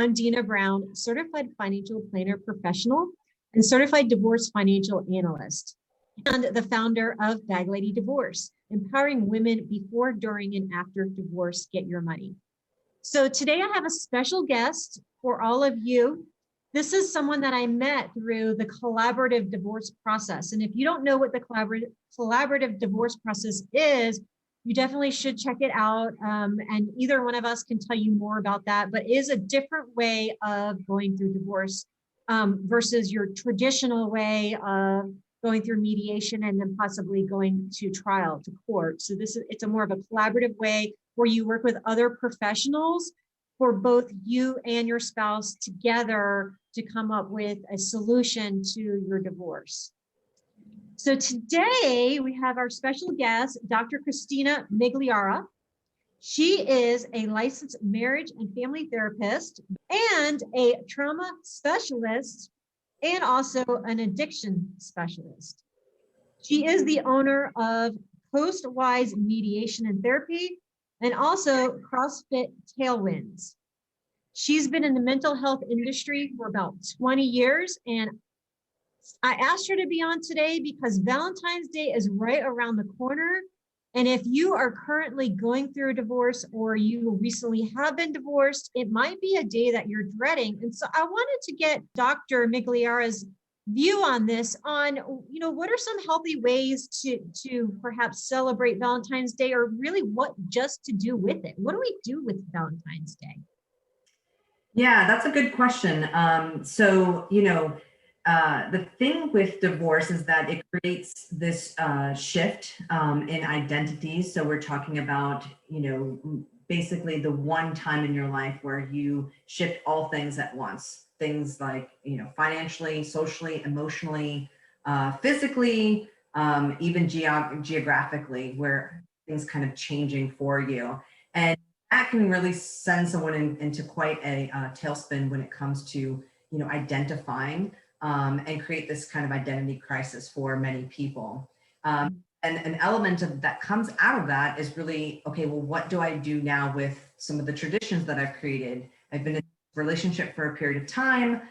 I'm Dina Brown, certified financial planner professional and certified divorce financial analyst, and the founder of Bag Lady Divorce, empowering women before, during, and after divorce. Get your money. So today I have a special guest for all of you. This is someone that I met through the collaborative divorce process. And if you don't know what the collaborative divorce process is, you definitely should check it out. And either one of us can tell you more about that, but it is a different way of going through divorce versus your traditional way of going through mediation and then possibly going to trial, to court. So it's a more of a collaborative way where you work with other professionals for both you and your spouse together to come up with a solution to your divorce. So today we have our special guest, Dr. Christina Migliara. She is a licensed marriage and family therapist and a trauma specialist and also an addiction specialist. She is the owner of Coastwise Mediation and Therapy and also CrossFit Tailwinds. She's been in the mental health industry for about 20 years, and I asked her to be on today because Valentine's Day is right around the corner. And if you are currently going through a divorce or you recently have been divorced, it might be a day that you're dreading. And so I wanted to get Dr. Migliara's view on this, on, what are some healthy ways to perhaps celebrate Valentine's Day, or really what just to do with it? What do we do with Valentine's Day? Yeah, that's a good question. The thing with divorce is that it creates this shift in identities. So we're talking about, basically the one time in your life where you shift all things at once. Things like, financially, socially, emotionally, physically, even geographically, where things kind of changing for you. And that can really send someone into quite a tailspin when it comes to, identifying and create this kind of identity crisis for many people. And an element of that comes out of that is really, okay, well, what do I do now with some of the traditions that I've created? I've been in a relationship for a period of time.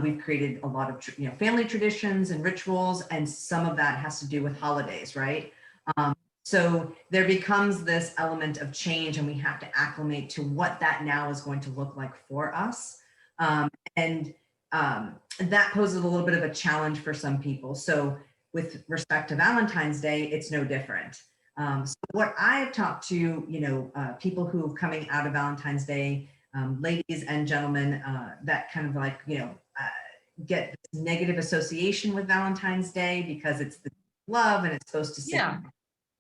We've created a lot of, family traditions and rituals, and some of that has to do with holidays, right? So there becomes this element of change, and we have to acclimate to what that now is going to look like for us. That poses a little bit of a challenge for some people. So with respect to Valentine's Day, it's no different. So what I've talked to, people who are coming out of Valentine's Day, ladies and gentlemen, that kind of like, get this negative association with Valentine's Day because it's the love and it's supposed to say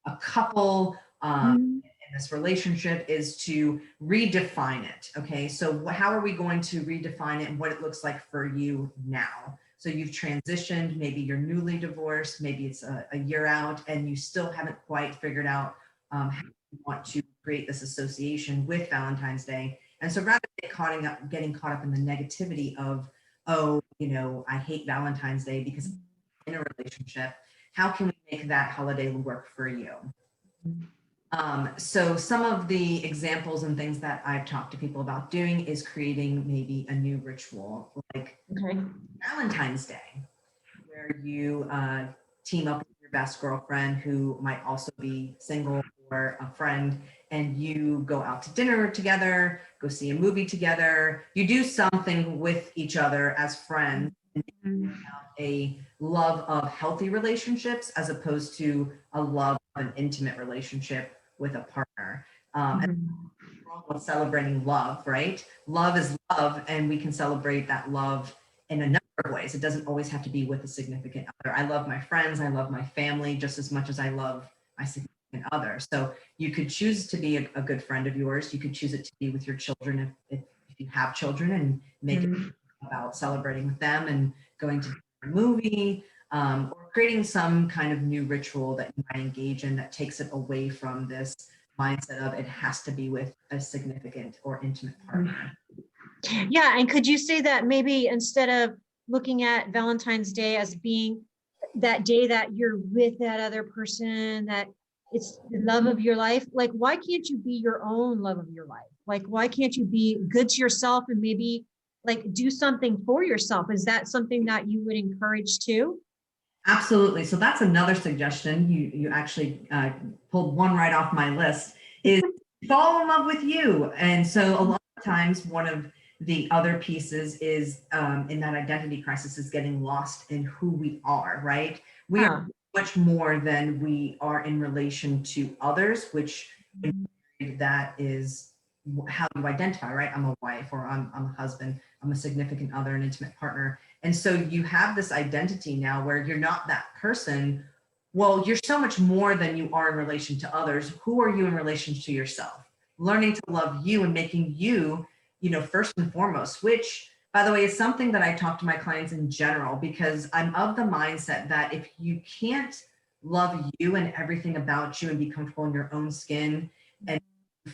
a couple in this relationship is to redefine it. Okay, so how are we going to redefine it and what it looks like for you now? So you've transitioned, maybe you're newly divorced, maybe it's a year out, and you still haven't quite figured out how you want to create this association with Valentine's Day. And so rather than getting caught up in the negativity of, I hate Valentine's Day because I'm in a relationship, how can we make that holiday work for you? So some of the examples and things that I've talked to people about doing is creating maybe a new ritual, like Valentine's Day, where you team up with your best girlfriend who might also be single or a friend, and you go out to dinner together, go see a movie together, you do something with each other as friends, and a love of healthy relationships as opposed to a love of an intimate relationship with a partner. And we're celebrating love, right? Love is love, and we can celebrate that love in a number of ways. It doesn't always have to be with a significant other. I love my friends, I love my family just as much as I love my significant other. So you could choose to be a good friend of yours. You could choose it to be with your children if you have children, and make it about celebrating with them and going to a movie, or creating some kind of new ritual that you might engage in that takes it away from this mindset of it has to be with a significant or intimate partner. Yeah, and could you say that maybe instead of looking at Valentine's Day as being that day that you're with that other person, that it's the love of your life. Like, why can't you be your own love of your life? Like, why can't you be good to yourself and maybe like do something for yourself? Is that something that you would encourage too? Absolutely. So that's another suggestion. You actually pulled one right off my list, is fall in love with you. And so a lot of times one of the other pieces is in that identity crisis is getting lost in who we are, right? We are much more than we are in relation to others, which that is how you identify, right? I'm a wife, or I'm a husband, I'm a significant other, an intimate partner. And so you have this identity now where you're not that person. Well, you're so much more than you are in relation to others. Who are you in relation to yourself? Learning to love you and making you, first and foremost, which, by the way, is something that I talk to my clients in general, because I'm of the mindset that if you can't love you and everything about you and be comfortable in your own skin and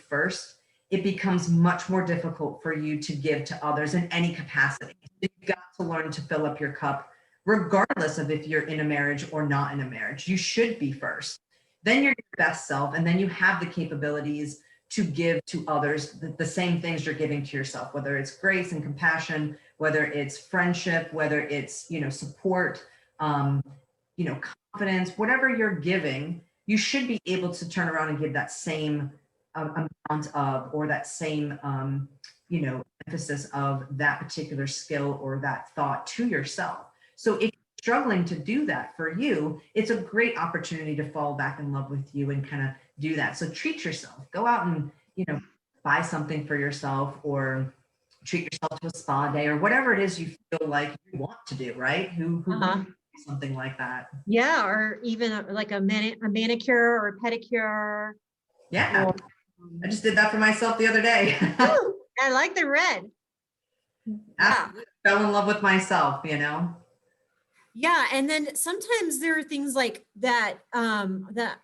first, it becomes much more difficult for you to give to others in any capacity. You've got to learn to fill up your cup, regardless of if you're in a marriage or not in a marriage. You should be first. Then you're your best self, and then you have the capabilities to give to others the same things you're giving to yourself, whether it's grace and compassion, whether it's friendship, whether it's, support, confidence, whatever you're giving, you should be able to turn around and give that same amount of, or that same, emphasis of that particular skill or that thought to yourself. So if you're struggling to do that for you, it's a great opportunity to fall back in love with you and kind of do that. So treat yourself, go out and, buy something for yourself, or treat yourself to a spa day, or whatever it is you feel like you want to do, right? Who something like that. Yeah, or even like a manicure or a pedicure. Yeah, or, I just did that for myself the other day. Ooh, I like the red. Yeah. Fell in love with myself, Yeah, and then sometimes there are things like that that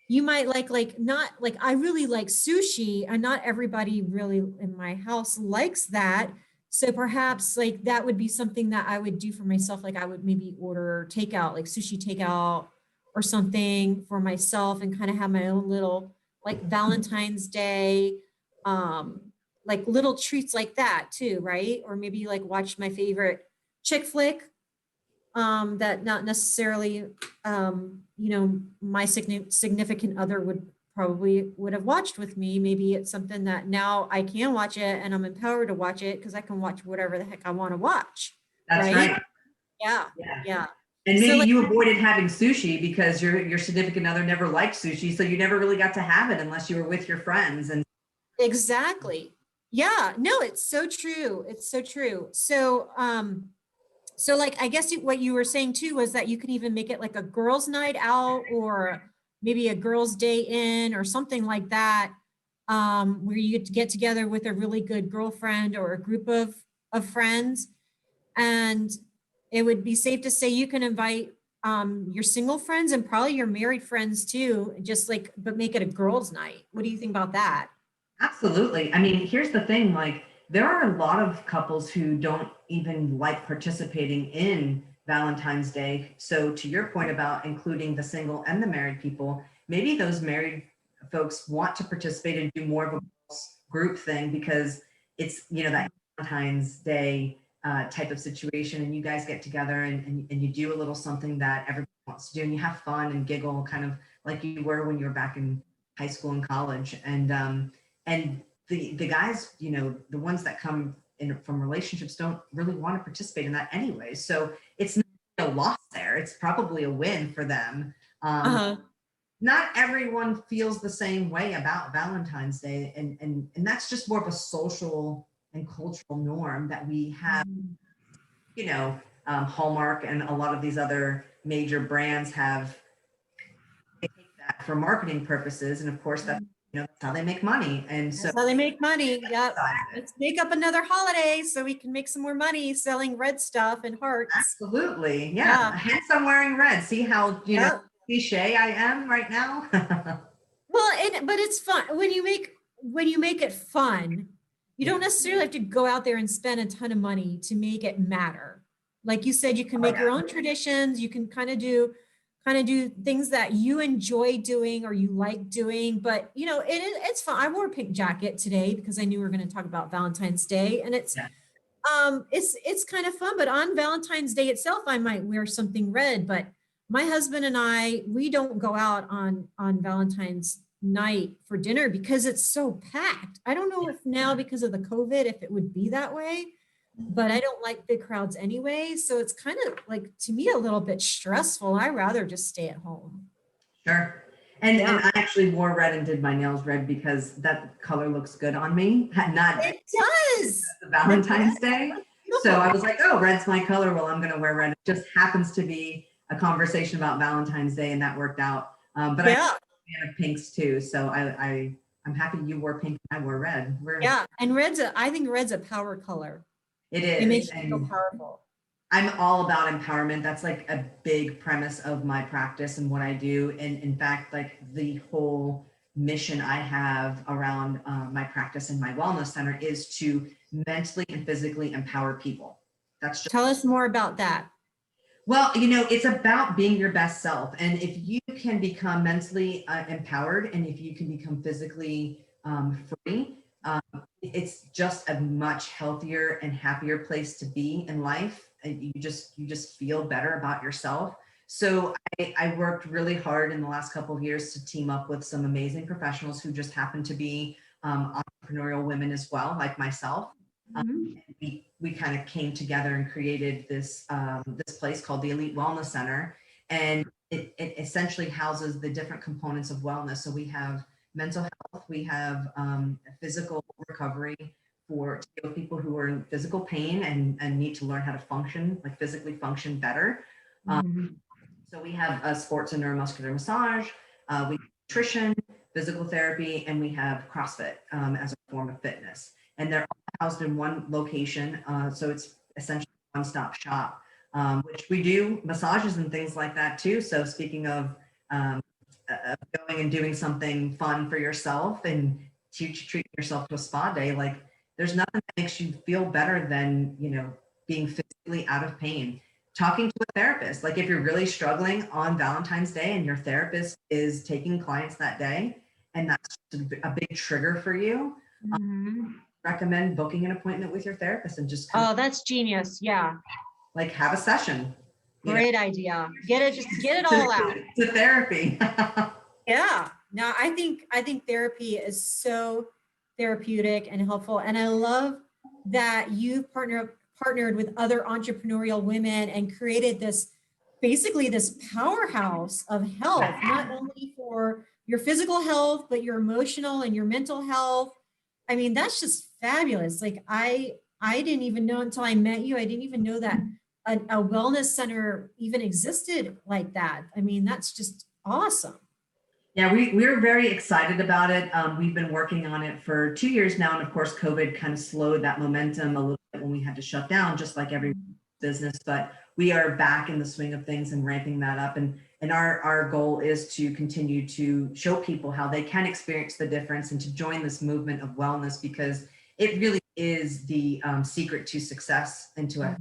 you might like not like, I really like sushi, and not everybody really in my house likes that. So perhaps like that would be something that I would do for myself. Like I would maybe order takeout, like sushi takeout or something for myself, and kind of have my own little like Valentine's Day, like little treats like that too, right? Or maybe like watch my favorite chick flick that not necessarily, my significant other would have watched with me. Maybe it's something that now I can watch it, and I'm empowered to watch it because I can watch whatever the heck I want to watch. That's right. Yeah. And maybe you avoided having sushi because your significant other never liked sushi, so you never really got to have it unless you were with your friends. And exactly. Yeah. No, it's so true. It's so true. So like, I guess what you were saying too was that you can even make it like a girls' night out, or maybe a girls' day in, or something like that, where you get together with a really good girlfriend or a group of friends. And it would be safe to say you can invite your single friends and probably your married friends too, just like, but make it a girls' night. What do you think about that? Absolutely. I mean, here's the thing, like there are a lot of couples who don't even like participating in Valentine's Day. So to your point about including the single and the married people, maybe those married folks want to participate and do more of a group thing because it's, that Valentine's Day type of situation, and you guys get together and you do a little something that everybody wants to do, and you have fun and giggle kind of like you were when you were back in high school and college. And the guys, the ones that come in from relationships don't really want to participate in that anyway. So it's not a loss there. It's probably a win for them. Not everyone feels the same way about Valentine's Day. And that's just more of a social and cultural norm that we have, Hallmark and a lot of these other major brands have taken that for marketing purposes. And of course, that's how they make money. And so that's how they make money. Yep. Let's make up another holiday so we can make some more money selling red stuff and hearts. Absolutely. Yeah. Hence I'm wearing red. See how, cliche I am right now. Well, but it's fun when you make it fun. You don't necessarily have to go out there and spend a ton of money to make it matter. Like you said, you can make your own traditions. You can kind of do kind of do things that you enjoy doing or you like doing. But you know, it's fun. I wore a pink jacket today because I knew we were going to talk about Valentine's Day, and it's kind of fun. But on Valentine's Day itself, I might wear something red. But my husband and I, we don't go out on Valentine's night for dinner because it's so packed. I don't know if now because of the COVID, if it would be that way, but I don't like big crowds anyway. So it's kind of like, to me, a little bit stressful. I rather just stay at home. Sure. And I actually wore red and did my nails red because that color looks good on me. Not It does. Valentine's Day. So I was like, oh, red's my color. Well, I'm going to wear red. It just happens to be a conversation about Valentine's Day, and that worked out. But I'm a fan of pinks too. So I'm happy you wore pink and I wore red. And I think red's a power color. It is. It makes you feel powerful. I'm all about empowerment. That's like a big premise of my practice and what I do. And in fact, like the whole mission I have around my practice and my wellness center is to mentally and physically empower people. Tell us more about that. Well, you know, it's about being your best self. And if you can become mentally empowered and if you can become physically free, it's just a much healthier and happier place to be in life. And you just feel better about yourself. So I worked really hard in the last couple of years to team up with some amazing professionals who just happen to be entrepreneurial women as well, like myself. We kind of came together and created this this place called the Elite Wellness Center, and it essentially houses the different components of wellness. So we have mental health, we have physical recovery for people who are in physical pain and need to learn how to function, like physically function better. So we have sports and neuromuscular massage, we have nutrition, physical therapy, and we have CrossFit as a form of fitness. And they're all housed in one location. So it's essentially a one-stop shop, which we do massages and things like that too. So speaking of going and doing something fun for yourself and treat yourself to a spa day, like there's nothing that makes you feel better than, you know, being physically out of pain. Talking to a therapist, like if you're really struggling on Valentine's Day and your therapist is taking clients that day, and that's a big trigger for you, recommend booking an appointment with your therapist and just that's genius. Yeah. Like have a session. Great idea. Get it all out. To therapy. Yeah. No, I think therapy is so therapeutic and helpful. And I love that you've partnered with other entrepreneurial women and created basically this powerhouse of health, not only for your physical health, but your emotional and your mental health. I mean, that's just fabulous. Like I didn't even know until I met you. I didn't even know that a wellness center even existed like that. I mean, that's just awesome. Yeah, we're very excited about it. We've been working on it for 2 years now. And of course, COVID kind of slowed that momentum a little bit when we had to shut down, just like every business. But we are back in the swing of things and ramping that up. And our goal is to continue to show people how they can experience the difference and to join this movement of wellness, because it really is the secret to success and to a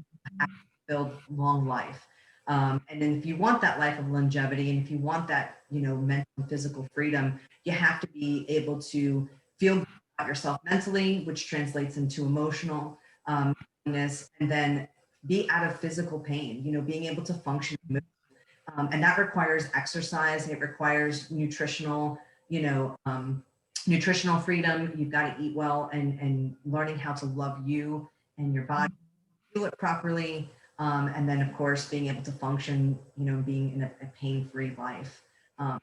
fulfilled long life. And then if you want that life of longevity, and if you want that, you know, mental and physical freedom, you have to be able to feel good about yourself mentally, which translates into emotional happiness, and then be out of physical pain, you know, being able to function. And that requires exercise. It requires nutritional freedom. You've got to eat well and learning how to love you and your body, feel it properly. And then, of course, being able to function, you know, being in a pain-free life. So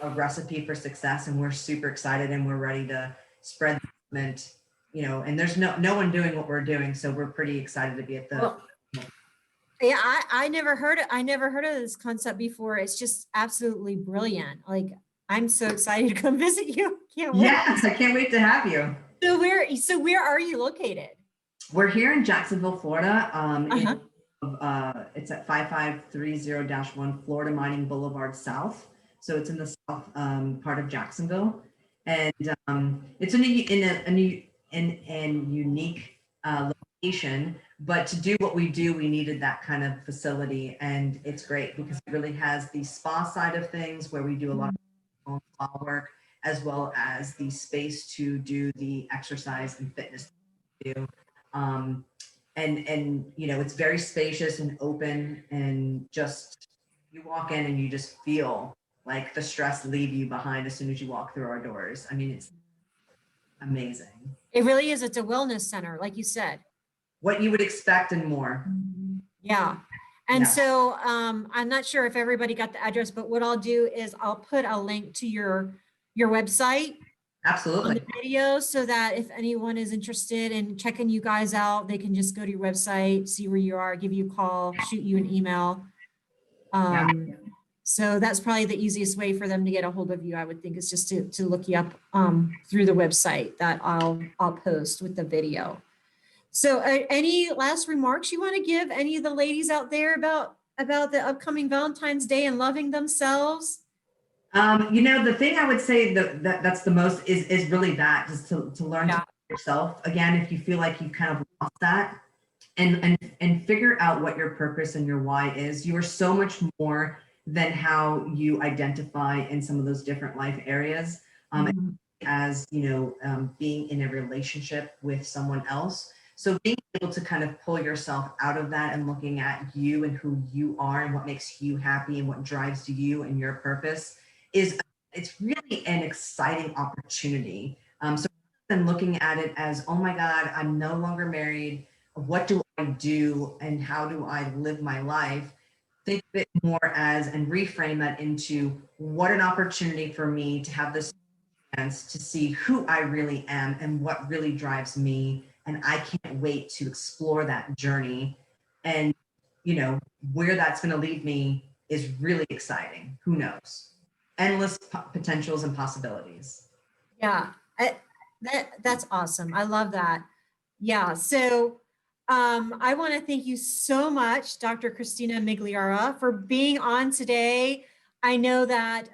a recipe for success, and we're super excited and we're ready to spread the movement, you know, and there's no one doing what we're doing. So we're pretty excited to be at the. Yeah, I never heard of this concept before. It's just absolutely brilliant. Like, I'm so excited to come visit you. Can't wait. Yes, I can't wait to have you. So where are you located? We're here in Jacksonville, Florida. It's at 5530-1 Florida Mining Boulevard South. So it's in the south part of Jacksonville, and it's in a unique location But to do what we do, we needed that kind of facility. And it's great because it really has the spa side of things where we do a lot of spa work, as well as the space to do the exercise and fitness we do. And you know, it's very spacious and open, and just you walk in and you just feel like the stress leave you behind as soon as you walk through our doors. I mean, it's amazing. It really is. It's a wellness center, like you said. What you would expect and more. Yeah. And Yeah. so I'm not sure if everybody got the address, but what I'll do is I'll put a link to your website on Absolutely. the video, so that if anyone is interested in checking you guys out, they can just go to your website, see where you are, give you a call, shoot you an email. So that's probably the easiest way for them to get a hold of you, I would think, is just to look you up through the website that I'll post with the video. So any last remarks you want to give any of the ladies out there about the upcoming Valentine's Day and loving themselves? You know, the thing I would say that's the most is really that, just to learn to love yourself again. If you feel like you kind of lost that, and figure out what your purpose and your why is. You are so much more than how you identify in some of those different life areas. As you know, being in a relationship with someone else. So being able to kind of pull yourself out of that and looking at you and who you are and what makes you happy and what drives you and your purpose it's really an exciting opportunity. So rather than looking at it as, oh my God, I'm no longer married. What do I do and how do I live my life? Think of it more as, and reframe that into, what an opportunity for me to have this chance to see who I really am and what really drives me. And I can't wait to explore that journey. And, you know, where that's going to lead me is really exciting. Who knows? Endless potentials and possibilities. Yeah, that's awesome. I love that. Yeah. So I want to thank you so much, Dr. Christina Migliara, for being on today. I know that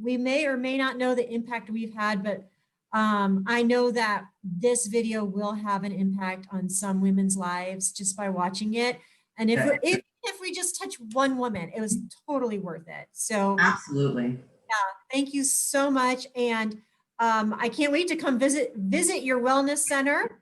we may or may not know the impact we've had, but I know that this video will have an impact on some women's lives just by watching it. And if we just touch one woman, it was totally worth it. So absolutely. Yeah, thank you so much. And I can't wait to come visit your wellness center.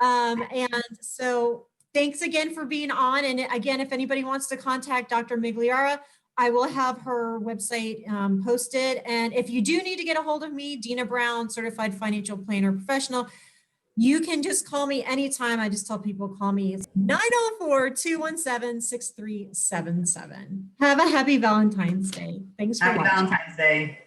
And so thanks again for being on. And again, if anybody wants to contact Dr. Migliara, I will have her website posted. And if you do need to get a hold of me, Dina Brown, Certified Financial Planner Professional, you can just call me anytime. I just tell people, call me. It's 904-217-6377. Have a happy Valentine's Day. Thanks for watching. Happy Valentine's Day.